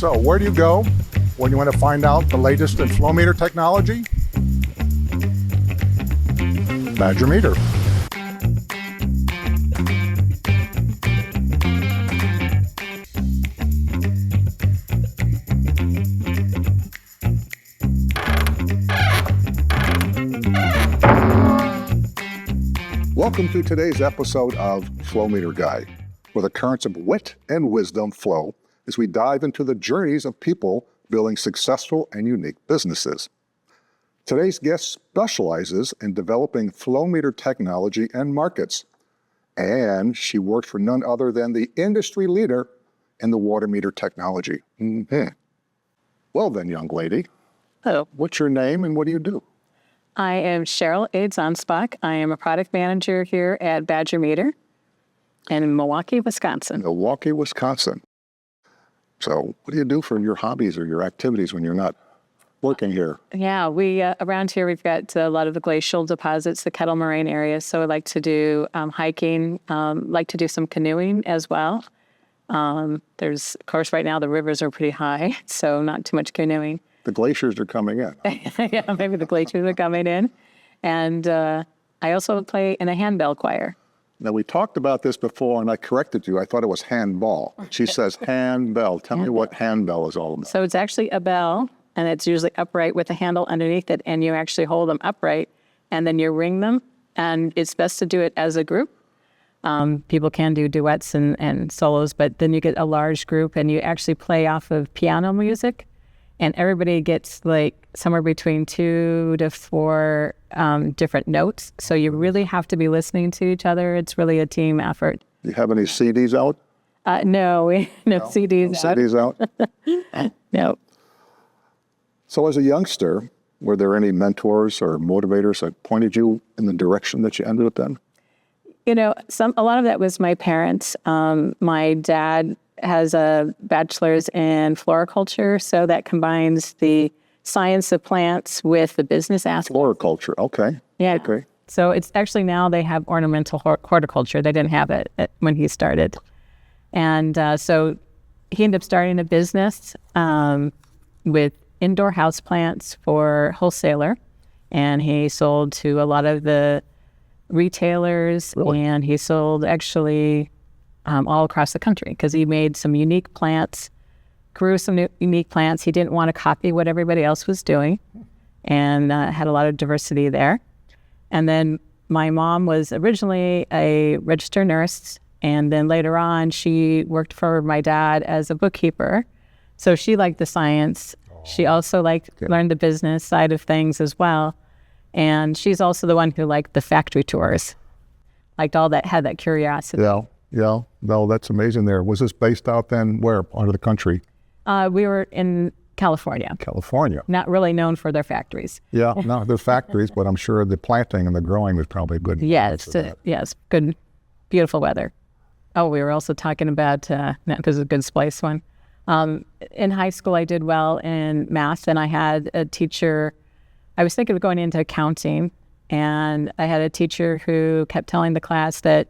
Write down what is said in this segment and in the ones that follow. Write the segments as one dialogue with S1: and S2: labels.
S1: So where do you go when you want to find out the latest in flow meter technology? Badger Meter. Welcome to today's episode of Flow Meter Guy, where the currents of wit and wisdom flow as we dive into the journeys of people building successful and unique businesses. Today's guest specializes in developing flow meter technology and markets, and she worked for none other than the industry leader in the water meter technology. Mm-hmm. Well then, young lady.
S2: Hello.
S1: What's your name and what do you do?
S2: I am Cheryl Ades Anspach. I am a product manager here at Badger Meter in Milwaukee, Wisconsin.
S1: Milwaukee, Wisconsin. So what do you do for your hobbies or your activities when you're not working here?
S2: Yeah, we around here we've got a lot of the glacial deposits, the Kettle Moraine area. So I like to do hiking, like to do some canoeing as well. There's, of course, right now the rivers are pretty high, so not too much canoeing.
S1: The glaciers are coming in.
S2: Yeah, maybe the glaciers are coming in. And I also play in a handbell choir.
S1: Now, we talked about this before, and I corrected you. I thought it was handball. She says handbell. Tell me what handbell is all about.
S2: So it's actually a bell, and it's usually upright with a handle underneath it, and you actually hold them upright, and then you ring them, and it's best to do it as a group. People can do duets and solos, but then you get a large group, and you actually play off of piano music, and everybody gets like somewhere between 2 to 4 different notes. So you really have to be listening to each other. It's really a team effort.
S1: Do you have any CDs out?
S2: No, CDs out.
S1: CDs out?
S2: No.
S1: So as a youngster, were there any mentors or motivators that pointed you in the direction that you ended up in?
S2: You know, a lot of that was my parents. My dad has a bachelor's in floriculture, so that combines the science of plants with the business aspect.
S1: Floriculture, okay.
S2: Yeah.
S1: Okay.
S2: So it's actually now they have ornamental horticulture. They didn't have it when he started. And so he ended up starting a business with indoor house plants for wholesaler. And he sold to a lot of the retailers.
S1: Really?
S2: And he sold actually all across the country because he made some unique plants, grew some unique plants. He didn't want to copy what everybody else was doing and had a lot of diversity there. And then my mom was originally a registered nurse, and then later on she worked for my dad as a bookkeeper. So she liked the science. She also learned the business side of things as well. And she's also the one who liked the factory tours, liked all that, had that curiosity.
S1: Yeah. No, that's amazing there. Was this based out then where, part of the country?
S2: We were in California.
S1: California.
S2: Not really known for their factories.
S1: Yeah, no, the factories, but I'm sure the planting and the growing was probably good.
S2: Yes, good, beautiful weather. Oh, we were also talking about, this is a good splice one. In high school, I did well in math, and I had a teacher, I was thinking of going into accounting, and I had a teacher who kept telling the class that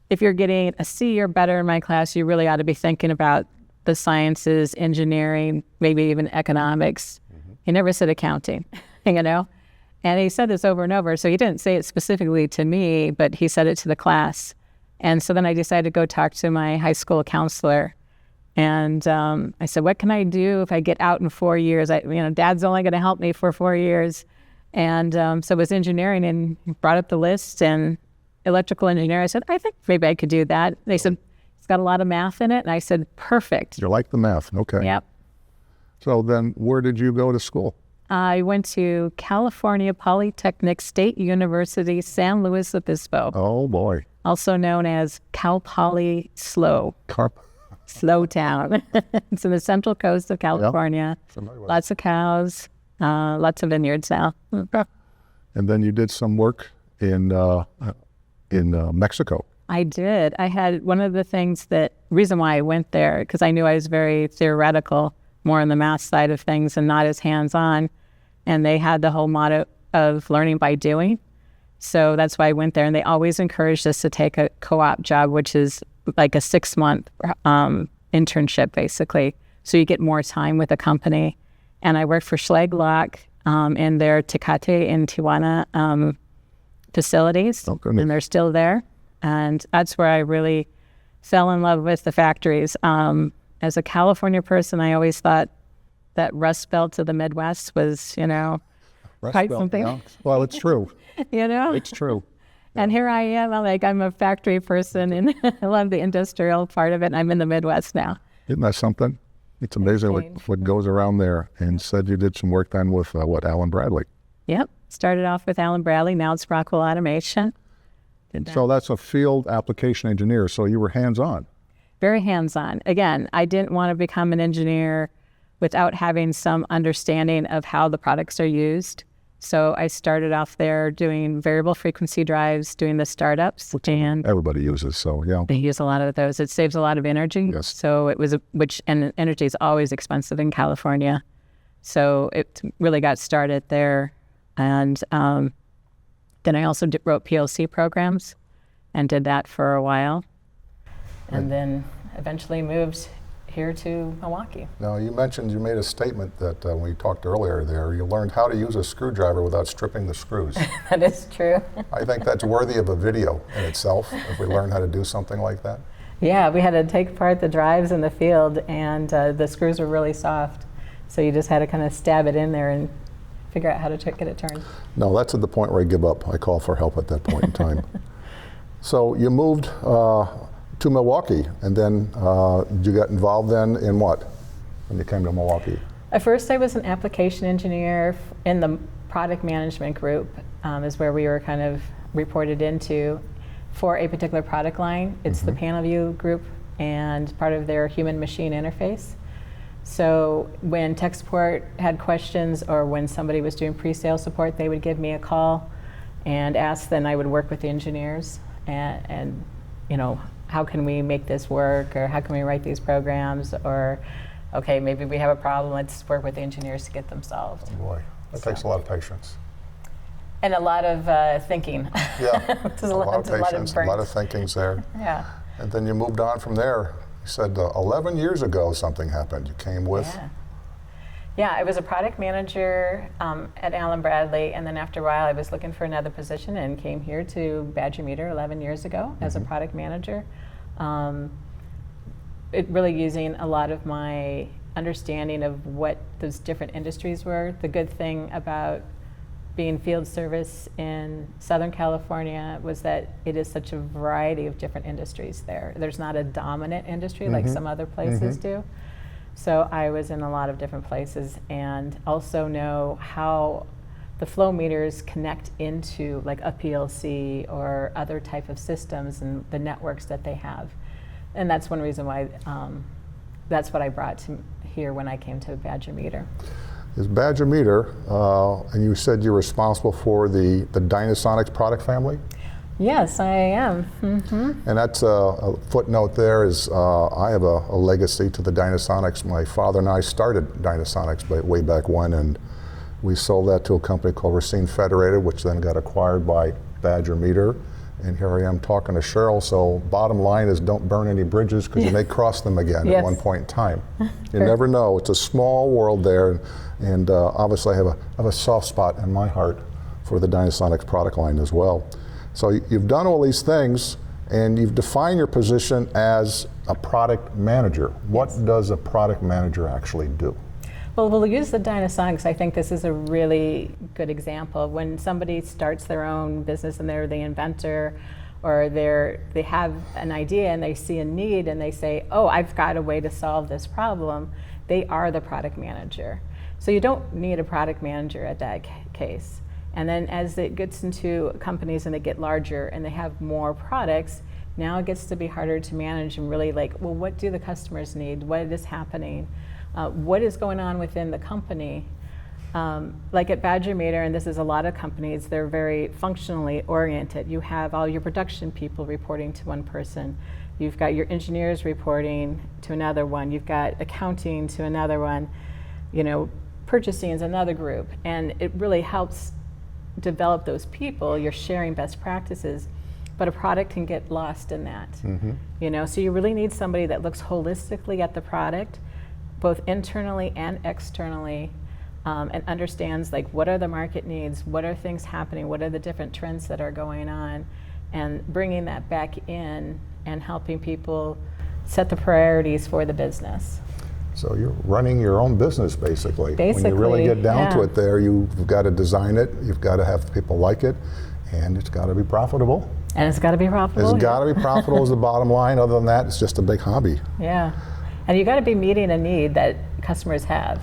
S2: if you're getting a C or better in my class, you really ought to be thinking about the sciences, engineering, maybe even economics. Mm-hmm. He never said accounting, And he said this over and over. So he didn't say it specifically to me, but he said it to the class. And so then I decided to go talk to my high school counselor. And I said, what can I do if I get out in 4 years? Dad's only going to help me for 4 years. And so it was engineering, and he brought up the list and electrical engineer. I said, I think maybe I could do that. They said, it's got a lot of math in it. And I said, perfect.
S1: You like the math, okay.
S2: Yep.
S1: So then where did you go to school?
S2: I went to California Polytechnic State University, San Luis Obispo.
S1: Oh, boy.
S2: Also known as Cal Poly Slow. Slow town. It's in the central coast of California.
S1: Yep.
S2: Lots of cows, lots of vineyards now.
S1: And then you did some work in Mexico.
S2: I did. I had one of the reason why I went there, because I knew I was very theoretical, more on the math side of things and not as hands-on. And they had the whole motto of learning by doing. So that's why I went there. And they always encouraged us to take a co-op job, which is like a 6-month internship, basically, so you get more time with the company. And I worked for Schlaglock in their Tecate in Tijuana facilities, and they're still there. And that's where I really fell in love with the factories. As a California person, I always thought that Rust Belt of the Midwest was, quite something.
S1: Yeah. Well, it's true. It's true.
S2: And here I am, I'm a factory person, and I love the industrial part of it, and I'm in the Midwest now.
S1: Isn't that something? It's amazing what goes around there. And said you did some work then with, Alan Bradley.
S2: Yep. Started off with Alan Bradley. Now it's Rockwell Automation.
S1: So that's a field application engineer. So you were hands-on.
S2: Very hands-on. Again, I didn't want to become an engineer without having some understanding of how the products are used. So I started off there doing variable frequency drives, doing the startups. And
S1: everybody uses, so yeah.
S2: They use a lot of those. It saves a lot of energy.
S1: Yes.
S2: So it was, and energy is always expensive in California. So it really got started there. And then I also wrote PLC programs and did that for a while. And then eventually moved here to Milwaukee.
S1: Now, you mentioned, you made a statement that when we talked earlier there, you learned how to use a screwdriver without stripping the screws.
S2: That is true.
S1: I think that's worthy of a video in itself, if we learn how to do something like that.
S2: Yeah, we had to take apart the drives in the field, and the screws were really soft. So you just had to kind of stab it in there and figure out how to get it turned.
S1: No, that's at the point where I give up. I call for help at that point in time. So you moved to Milwaukee, and then you got involved then in what when you came to Milwaukee?
S2: At first I was an application engineer in the product management group, is where we were kind of reported into for a particular product line. It's the panel view group and part of their human machine interface. So when tech support had questions or when somebody was doing pre-sale support, they would give me a call and ask, then I would work with the engineers and how can we make this work, or how can we write these programs, or okay, maybe we have a problem, let's work with the engineers to get them solved.
S1: Oh boy, that takes a lot of patience.
S2: And a lot of thinking.
S1: Yeah,
S2: a lot of patience,
S1: a lot of thinking's there.
S2: Yeah.
S1: And then you moved on from there. You said 11 years ago something happened. You came with?
S2: Yeah, I was a product manager at Allen Bradley, and then after a while I was looking for another position and came here to Badger Meter 11 years ago as a product manager. It really using a lot of my understanding of what those different industries were. The good thing about being field service in Southern California was that it is such a variety of different industries there. There's not a dominant industry like some other places do. So I was in a lot of different places, and also know how the flow meters connect into like a PLC or other type of systems and the networks that they have. And that's one reason why that's what I brought to here when I came to Badger Meter.
S1: Is Badger Meter, and you said you're responsible for the Dynasonics product family?
S2: Yes, I am.
S1: And that's a footnote there is I have a legacy to the Dynasonics. My father and I started Dynasonics way back when, and we sold that to a company called Racine Federated, which then got acquired by Badger Meter. And here I am talking to Cheryl, so bottom line is don't burn any bridges because you may cross them again at one point in time. You never know. It's a small world there, and obviously I have a soft spot in my heart for the Dynasonics product line as well. So you've done all these things, and you've defined your position as a product manager. What does a product manager actually do?
S2: Well, we'll use the Dynasonics. I think this is a really good example. When somebody starts their own business and they're the inventor, or they have an idea and they see a need and they say, oh, I've got a way to solve this problem, they are the product manager. So you don't need a product manager at that case. And then as it gets into companies and they get larger and they have more products, now it gets to be harder to manage and really well, what do the customers need? What is happening? What is going on within the company? Like at Badger Meter, and this is a lot of companies, they're very functionally oriented. You have all your production people reporting to one person. You've got your engineers reporting to another one. You've got accounting to another one. Purchasing is another group. And it really helps develop those people. You're sharing best practices, but a product can get lost in that. So you really need somebody that looks holistically at the product, both internally and externally, and understands like what are the market needs, what are things happening, what are the different trends that are going on, and bringing that back in and helping people set the priorities for the business.
S1: So you're running your own business, basically. When you really get down to
S2: yeah.
S1: it there, you've got to design it, you've got to have people like it, and it's got to be profitable.
S2: And it's got to be profitable.
S1: It's got to be profitable is the bottom line. Other than that, it's just a big hobby.
S2: Yeah. And you got to be meeting a need that customers have.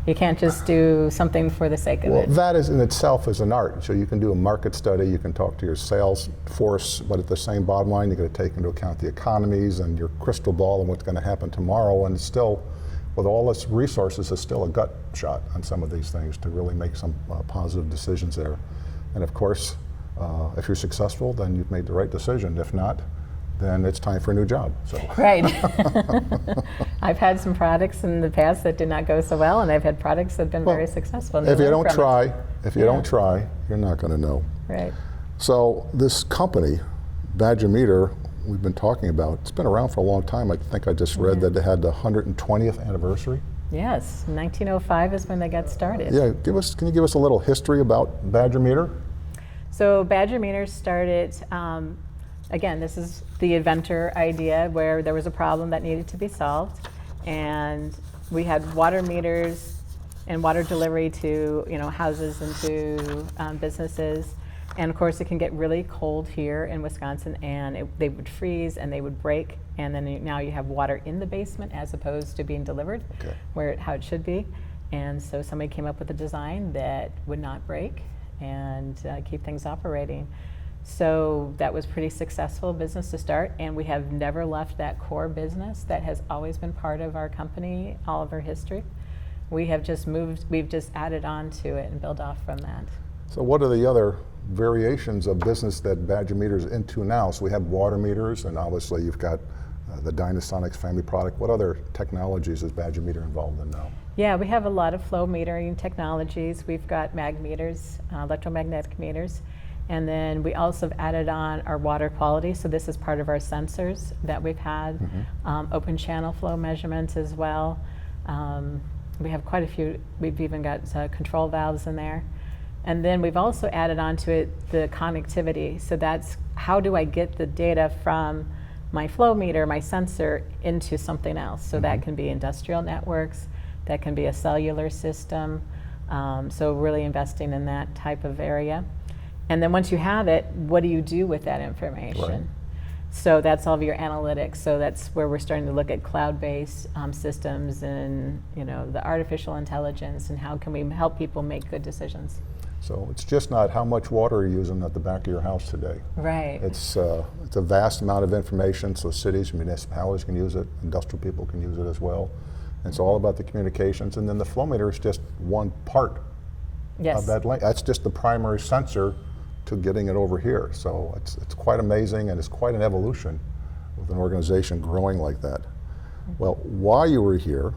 S2: You can't just do something for the sake of it.
S1: Well, that is in itself is an art. So you can do a market study, you can talk to your sales force, but at the same bottom line, you're going to take into account the economies and your crystal ball and what's going to happen tomorrow. And still, with all its resources, it's still a gut shot on some of these things to really make some positive decisions there. And of course, if you're successful, then you've made the right decision. If not, then it's time for a new job. So.
S2: Right. I've had some products in the past that did not go so well, and I've had products that have been very successful.
S1: If you don't try, you're not going to know.
S2: Right.
S1: So this company, Badger Meter, we've been talking about, it's been around for a long time. I think I just read that they had the 120th anniversary.
S2: Yes, 1905 is when they got started.
S1: Yeah, can you give us a little history about Badger Meter?
S2: So Badger Meter started, again, this is the inventor idea where there was a problem that needed to be solved, and we had water meters and water delivery to houses and to businesses. And of course, it can get really cold here in Wisconsin, and they would freeze and they would break. And then now you have water in the basement as opposed to being delivered, how it should be. And so somebody came up with a design that would not break and keep things operating. So that was pretty successful business to start, and we have never left that core business that has always been part of our company, all of our history. We've just added on to it and built off from that.
S1: So what are the other variations of business that Badger Meter is into now? So we have water meters, and obviously you've got the Dynasonics family product. What other technologies is Badger Meter involved in now?
S2: Yeah, we have a lot of flow metering technologies. We've got mag meters, electromagnetic meters. And then we also have added on our water quality. So this is part of our sensors that we've had. Open channel flow measurements as well. We have quite a few. We've even got control valves in there. And then we've also added onto it the connectivity. So that's how do I get the data from my flow meter, my sensor, into something else. So that can be industrial networks, that can be a cellular system. So really investing in that type of area. And then once you have it, what do you do with that information?
S1: Right.
S2: So that's all of your analytics. So that's where we're starting to look at cloud-based systems and the artificial intelligence and how can we help people make good decisions.
S1: So it's just not how much water you're using at the back of your house today.
S2: Right.
S1: It's a vast amount of information, so cities, municipalities can use it, industrial people can use it as well. And it's all about the communications, and then the flow meter is just one part of that link. That's just the primary sensor to getting it over here. So it's quite amazing, and it's quite an evolution with an organization growing like that. Well, while you were here,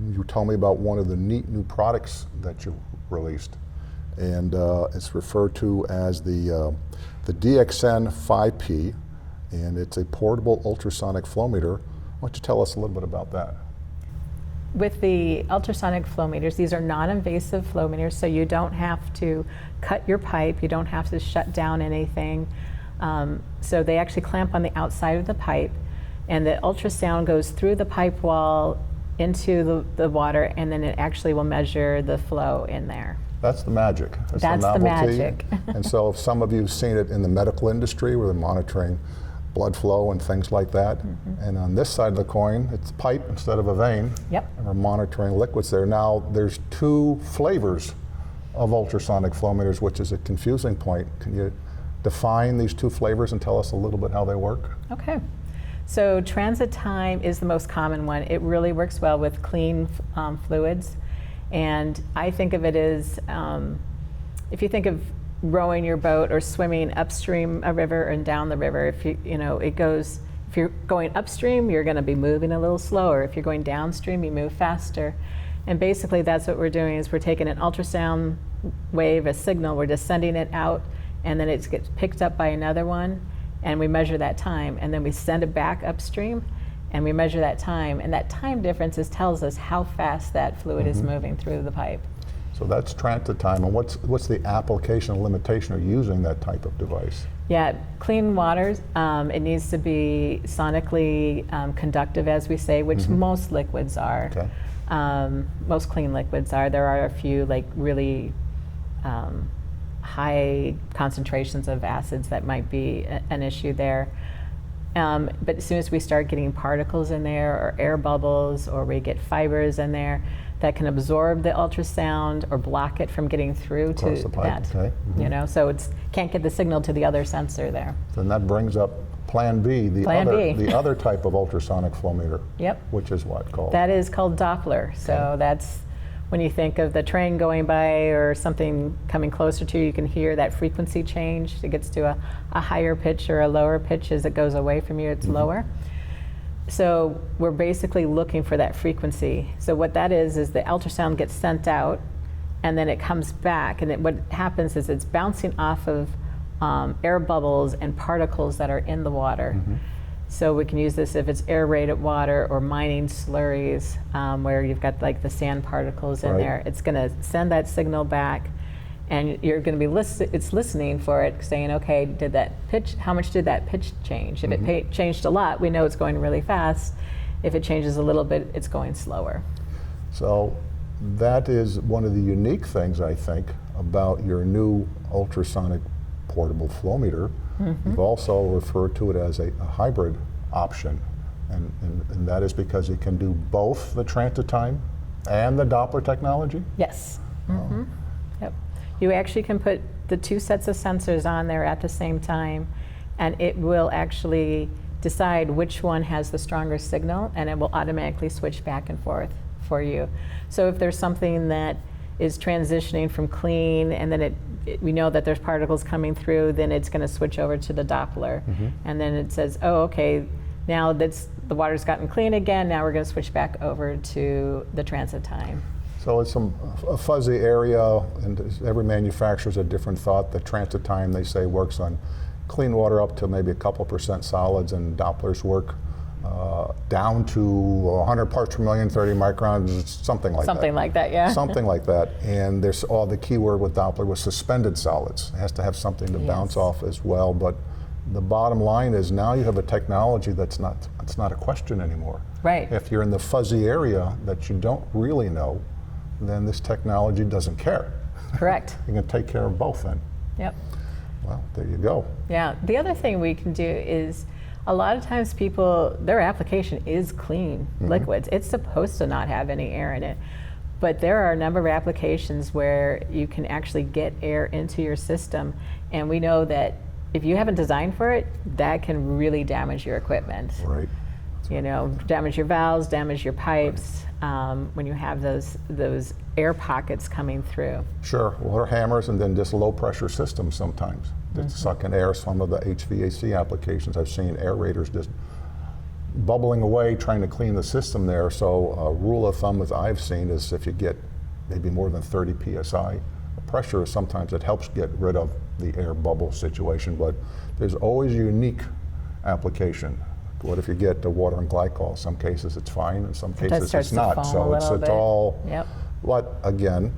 S1: you told me about one of the neat new products that you released, and it's referred to as the DXN 5P, and it's a portable ultrasonic flow meter. Why don't you tell us a little bit about that?
S2: With the ultrasonic flow meters, these are non-invasive flow meters, so you don't have to cut your pipe, you don't have to shut down anything. So they actually clamp on the outside of the pipe, and the ultrasound goes through the pipe wall into the water, and then it actually will measure the flow in there.
S1: That's the magic.
S2: That's the magic.
S1: And so if some of you have seen it in the medical industry where they're monitoring blood flow and things like that. And on this side of the coin, it's a pipe instead of a vein.
S2: Yep.
S1: And we're monitoring liquids there. Now, there's two flavors of ultrasonic flow meters, which is a confusing point. Can you define these two flavors and tell us a little bit how they work?
S2: Okay. So transit time is the most common one. It really works well with clean fluids. And I think of it as, if you think of rowing your boat or swimming upstream a river and down the river, if you're going upstream, you're going to be moving a little slower. If you're going downstream, you move faster. And basically that's what we're doing, is we're taking an ultrasound wave, a signal, we're just sending it out, and then it gets picked up by another one, and we measure that time, and then we send it back upstream, and we measure that time, and that time difference tells us how fast that fluid is moving through the pipe.
S1: So that's transit time, and what's the application and limitation of using that type of device?
S2: Yeah, clean waters, it needs to be sonically conductive, as we say, which most liquids are.
S1: Okay.
S2: Most clean liquids are. There are a few like really high concentrations of acids that might be an issue there. But as soon as we start getting particles in there, or air bubbles, or we get fibers in there that can absorb the ultrasound or block it from getting through
S1: Across
S2: to
S1: the pipe,
S2: that,
S1: okay.
S2: you know, so it's can't get the signal to the other sensor there.
S1: Then that brings up Plan B, the other type of ultrasonic flow meter.
S2: Yep.
S1: Which is what called?
S2: That is called Doppler. So that's when you think of the train going by or something coming closer to you, you can hear that frequency change. It gets to a higher pitch or a lower pitch. As it goes away from you, it's lower. So we're basically looking for that frequency. So what that is the ultrasound gets sent out, and then it comes back, and what happens is it's bouncing off of air bubbles and particles that are in the water. So we can use this if it's aerated water or mining slurries, where you've got like the sand particles in there. It's going to send that signal back, and you're going to be it's listening for it, saying, okay, did that pitch? How much did that pitch change? If it changed a lot, we know it's going really fast. If it changes a little bit, it's going slower.
S1: So that is one of the unique things, I think, about your new ultrasonic portable flow meter. You've also referred to it as a hybrid option, and that is because it can do both the transit time and the Doppler technology?
S2: Yes. Yep. You actually can put the two sets of sensors on there at the same time, and it will actually decide which one has the stronger signal, and it will automatically switch back and forth for you. So if there's something that is transitioning from clean, and then we know that there's particles coming through, then it's going to switch over to the Doppler. And then it says, oh, okay, now that's the water's gotten clean again, now we're going to switch back over to the transit time.
S1: So it's a fuzzy area, and every manufacturer's a different thought. The transit time, they say, works on clean water up to maybe a couple % solids, and Dopplers work down to 100 parts per million, 30 microns, something like that.
S2: Something like that, yeah.
S1: Something like that. And there's all the key word with Doppler was suspended solids. It has to have something to bounce off as well. But the bottom line is now you have a technology it's not a question anymore.
S2: Right.
S1: If you're in the fuzzy area that you don't really know, then this technology doesn't care.
S2: Correct.
S1: You can take care of both then.
S2: Yep.
S1: Well, there you go.
S2: Yeah. The other thing we can do is a lot of times people, their application is clean liquids. It's supposed to not have any air in it. But there are a number of applications where you can actually get air into your system. And we know that if you haven't designed for it, that can really damage your equipment.
S1: Right.
S2: You know, damage your valves, damage your pipes, when you have those air pockets coming through.
S1: Sure, water hammers, and then just low pressure systems sometimes that suck in air. Some of the HVAC applications, I've seen aerators just bubbling away trying to clean the system there. So a rule of thumb that I've seen is if you get maybe more than 30 psi pressure, sometimes it helps get rid of the air bubble situation, but there's always a unique application. What if you get the water and glycol? Some cases it's fine, in some cases it's not. So it's all, but again,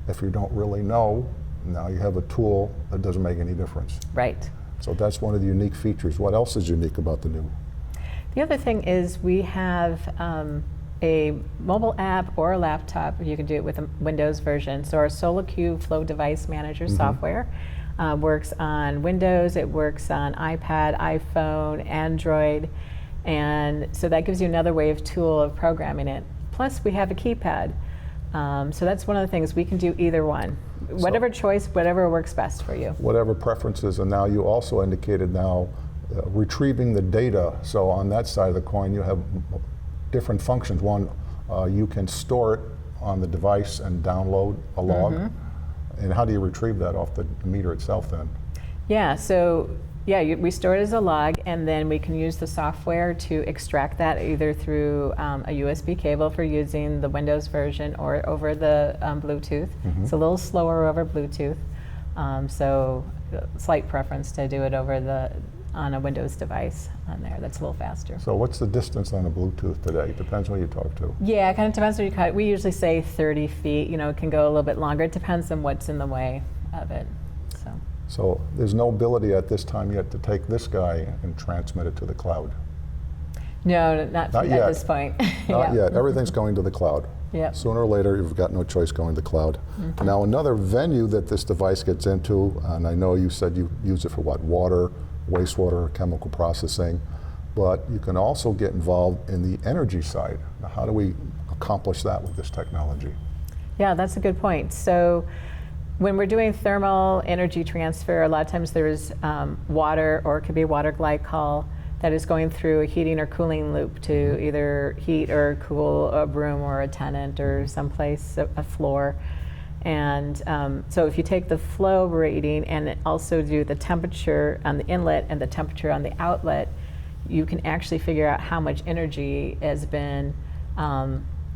S1: if you don't really know, now you have a tool that doesn't make any difference.
S2: Right.
S1: So that's one of the unique features. What else is unique about the new?
S2: The other thing is we have a mobile app or a laptop. You can do it with a Windows version. So our SoloQ Flow Device Manager software works on Windows, it works on iPad, iPhone, Android, and so that gives you another tool of programming it. Plus we have a keypad. So that's one of the things, we can do either one. Whatever choice, whatever works best for you.
S1: Whatever preferences, and now you also indicated now retrieving the data. So on that side of the coin, you have different functions. One, you can store it on the device and download a log. And how do you retrieve that off the meter itself then?
S2: Yeah, so we store it as a log, and then we can use the software to extract that either through a USB cable for using the Windows version or over the Bluetooth. It's a little slower over Bluetooth, so slight preference to do it over the on a Windows device on there. That's a little faster.
S1: So what's the distance on a Bluetooth today? Depends who you talk to.
S2: Yeah, it kind of depends where you cut. We usually say 30 feet. You know, it can go a little bit longer. It depends on what's in the way of it.
S1: So there's no ability at this time yet to take this guy and transmit it to the cloud.
S2: No, not
S1: yet.
S2: At this point.
S1: Not yet. Everything's going to the cloud.
S2: Yep.
S1: Sooner or later, you've got no choice going to the cloud. Now, another venue that this device gets into, and I know you said you use it for what? Water, wastewater, chemical processing, but you can also get involved in the energy side. Now, how do we accomplish that with this technology?
S2: Yeah, that's a good point. So when we're doing thermal energy transfer, a lot of times there's water, or it could be water glycol, that is going through a heating or cooling loop to either heat or cool a room or a tenant or someplace, a floor. And so if you take the flow rating and also do the temperature on the inlet and the temperature on the outlet, you can actually figure out how much energy has been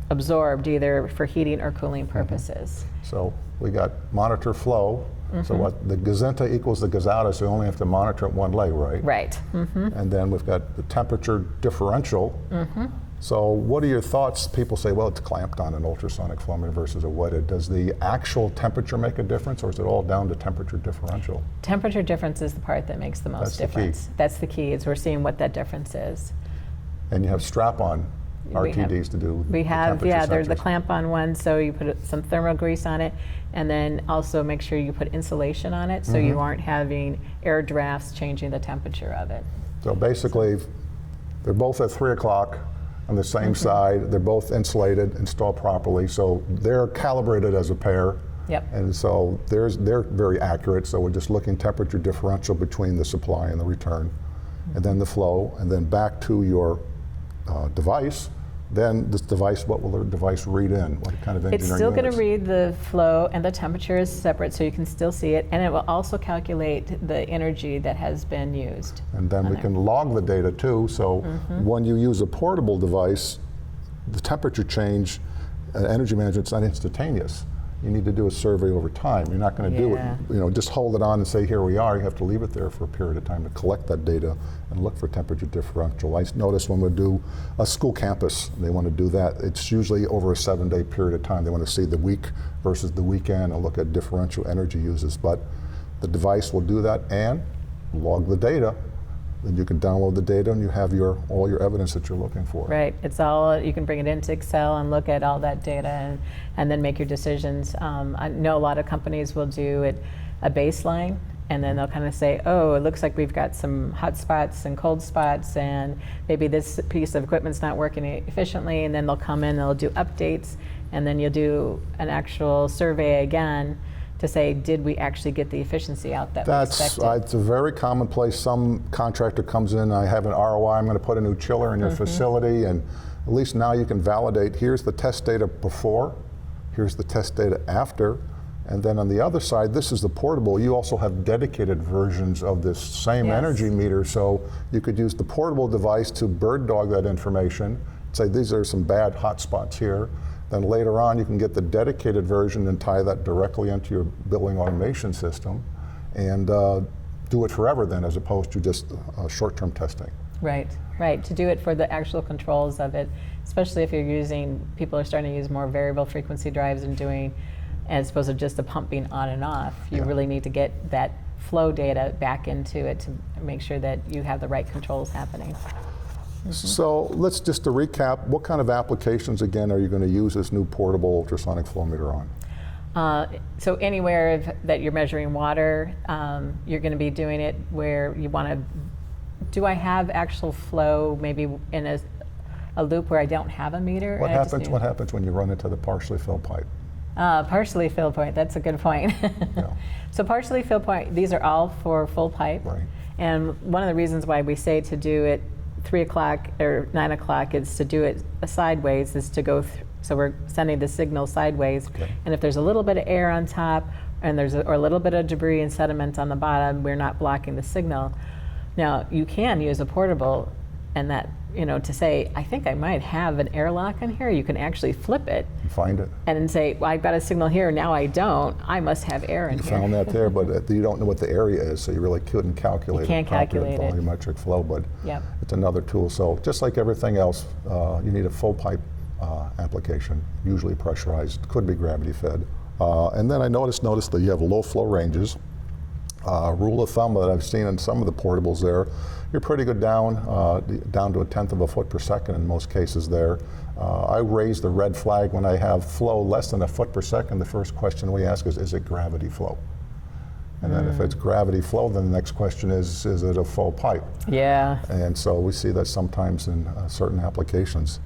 S2: absorbed either for heating or cooling purposes.
S1: So we got monitor flow. So what the gazenta equals the gazetta, so you only have to monitor it one leg, right?
S2: Right.
S1: And then we've got the temperature differential. So what are your thoughts? People say, well, it's clamped on an ultrasonic flow meter versus a wetted. Does the actual temperature make a difference, or is it all down to temperature differential?
S2: Temperature difference is the part that makes the most difference. That's the key, is we're seeing what that difference is.
S1: And you have strap-on RTDs to do
S2: We have,
S1: the
S2: there's the clamp-on one, so you put some thermal grease on it, and then also make sure you put insulation on it so you aren't having air drafts changing the temperature of it.
S1: So basically, they're both at 3 o'clock on the same side. They're both insulated, installed properly, so they're calibrated as a pair.
S2: Yep.
S1: And so they're very accurate, so we're just looking temperature differential between the supply and the return, and then the flow, and then back to your device. Then this device, what will the device read in? What kind of engineering
S2: It's still going to
S1: units?
S2: read the flow, and the temperature is separate, so you can still see it, and it will also calculate the energy that has been used.
S1: And then we can log the data too, so when you use a portable device, the temperature change, energy management's not instantaneous. You need to do a survey over time. You're not going to do it, just hold it on and say, here we are. You have to leave it there for a period of time to collect that data and look for temperature differential. I notice when we do a school campus, they want to do that. It's usually over a 7-day period of time. They want to see the week versus the weekend and look at differential energy uses. But the device will do that and log the data. Then you can download the data and you have all your evidence that you're looking for.
S2: Right. It's all, you can bring it into Excel and look at all that data and then make your decisions. I know a lot of companies will do it a baseline, and then they'll kind of say, oh, it looks like we've got some hot spots and cold spots, and maybe this piece of equipment's not working efficiently, and then they'll come in and they'll do updates, and then you'll do an actual survey again to say, did we actually get the efficiency out that we expected?
S1: It's a very commonplace. Some contractor comes in, I have an ROI, I'm going to put a new chiller in your facility, and at least now you can validate, here's the test data before, here's the test data after, and then on the other side, this is the portable. You also have dedicated versions of this same energy meter, so you could use the portable device to bird dog that information, say these are some bad hot spots here. Then later on, you can get the dedicated version and tie that directly into your billing automation system and do it forever then, as opposed to just short-term testing.
S2: Right, right, to do it for the actual controls of it, especially if you're using, people are starting to use more variable frequency drives and doing, as opposed to just the pumping on and off. You really need to get that flow data back into it to make sure that you have the right controls happening.
S1: So let's just to recap, what kind of applications again are you going to use this new portable ultrasonic flow meter on?
S2: So anywhere that you're measuring water, you're going to be doing it where you want to, do I have actual flow maybe in a loop where I don't have a meter?
S1: What happens when you run into the partially filled pipe?
S2: Partially filled point, that's a good point. So partially filled point, these are all for full pipe.
S1: Right.
S2: And one of the reasons why we say to do it 3 o'clock or 9 o'clock is to do it sideways, is to go so we're sending the signal sideways. And if there's a little bit of air on top and there's or a little bit of debris and sediment on the bottom, we're not blocking the signal. Now you can use a portable And that, to say, I think I might have an airlock in here, you can actually flip it
S1: Find it.
S2: and then say, well, I've got a signal here, now I don't, I must have air in
S1: You
S2: here.
S1: found that there, but you don't know what the area is, so you really couldn't calculate
S2: You can't calculate it.
S1: volumetric flow, but
S2: Yep.
S1: it's another tool. So just like everything else, you need a full pipe application, usually pressurized, could be gravity fed. And then I noticed that you have low flow ranges. Rule of thumb that I've seen in some of the portables there, you're pretty good down to 1/10 of a foot per second in most cases there. I raise the red flag when I have flow less than a foot per second. The first question we ask is it gravity flow? And then if it's gravity flow, then the next question is it a full pipe?
S2: Yeah.
S1: And so we see that sometimes in certain applications.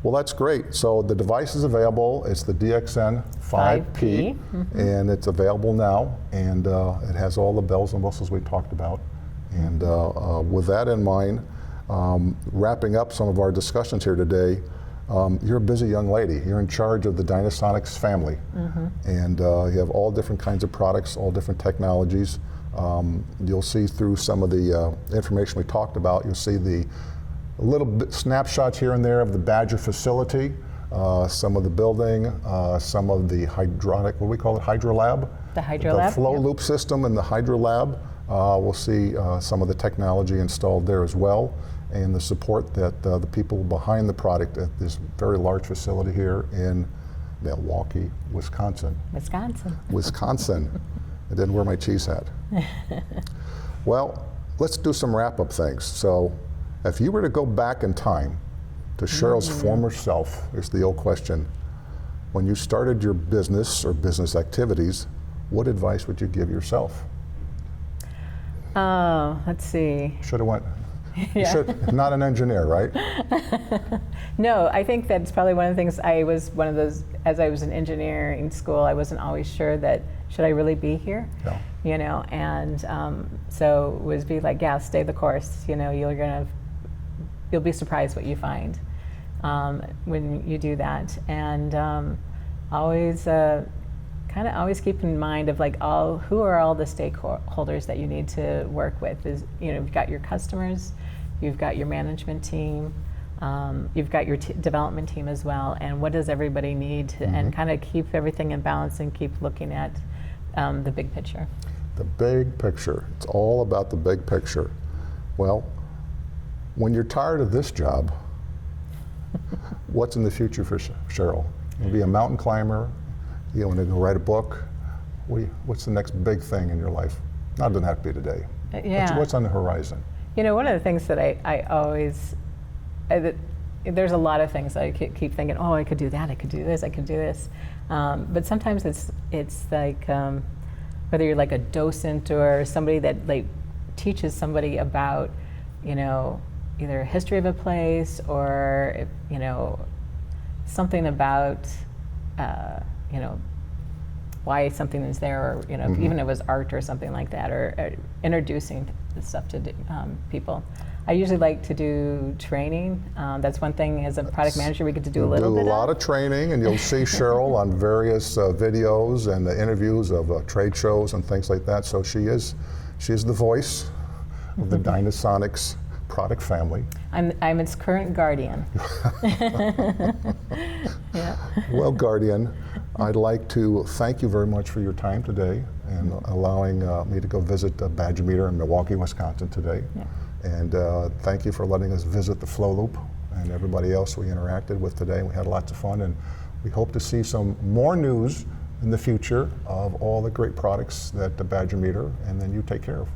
S1: Well, that's great. So the device is available. It's the DXN 5P, and it's available now, and it has all the bells and whistles we talked about. And with that in mind, wrapping up some of our discussions here today, you're a busy young lady. You're in charge of the Dynasonics family, and you have all different kinds of products, all different technologies. You'll see through some of the information we talked about, you'll see the little bit snapshots here and there of the Badger facility, some of the building, some of the hydronic, what do we call it, hydrolab?
S2: The hydrolab.
S1: The flow loop system in the hydrolab. We'll see some of the technology installed there as well, and the support that the people behind the product at this very large facility here in Milwaukee, Wisconsin. Wisconsin. I didn't wear my cheese hat. Well, let's do some wrap-up things. So, if you were to go back in time to Cheryl's former self, here's the old question. When you started your business or business activities, what advice would you give yourself?
S2: Oh, let's see.
S1: Should have went,
S2: Yeah.
S1: not an engineer, right?
S2: No, I think that's probably one of the things. I was one of those, as I was in engineering school, I wasn't always sure that, should I really be here?
S1: Yeah.
S2: And so it was be like, yeah, stay the course. You'll be surprised what you find when you do that. And always keep in mind of who are all the stakeholders that you need to work with. You've got your customers, you've got your management team, you've got your development team as well, and what does everybody need to, and kind of keep everything in balance and keep looking at the big picture.
S1: The big picture. It's all about the big picture. Well, when you're tired of this job, what's in the future for Cheryl? You'll be a mountain climber. You want to go write a book. What's the next big thing in your life? Not doesn't have to be today.
S2: Yeah.
S1: What's on the horizon?
S2: One of the things that I always, there's a lot of things that I keep thinking, oh, I could do that, I could do this, I could do this. But sometimes it's like, whether you're like a docent or somebody that teaches somebody about, either a history of a place or, something about, why something is there, or even if it was art or something like that, or introducing stuff to people. I usually like to do training. That's one thing as a product manager we get to do a little bit.
S1: Do a lot of training, and you'll see Cheryl on various videos and interviews of trade shows and things like that. So she is the voice of the Dynasonics product family.
S2: I'm its current guardian. Yeah.
S1: Well, guardian, I'd like to thank you very much for your time today and allowing me to go visit the Badger Meter in Milwaukee, Wisconsin today.
S2: Yeah.
S1: And thank you for letting us visit the Flow Loop and everybody else we interacted with today. We had lots of fun, and we hope to see some more news in the future of all the great products that the Badger Meter and then you take care of.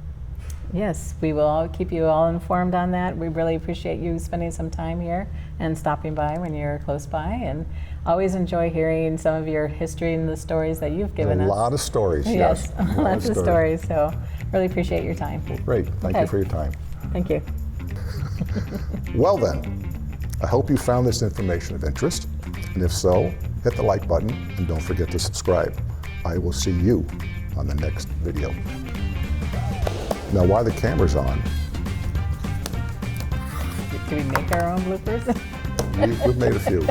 S2: Yes, we will all keep you all informed on that. We really appreciate you spending some time here and stopping by when you're close by, and always enjoy hearing some of your history and the stories that you've given us.
S1: A lot of stories,
S2: yes. Lots of stories, so really appreciate your time.
S1: Great, thank you for your time.
S2: Thank you.
S1: Well then, I hope you found this information of interest, and if so, hit the like button and don't forget to subscribe. I will see you on the next video. Now, while the camera's on,
S2: do we make our own bloopers?
S1: we've made a few.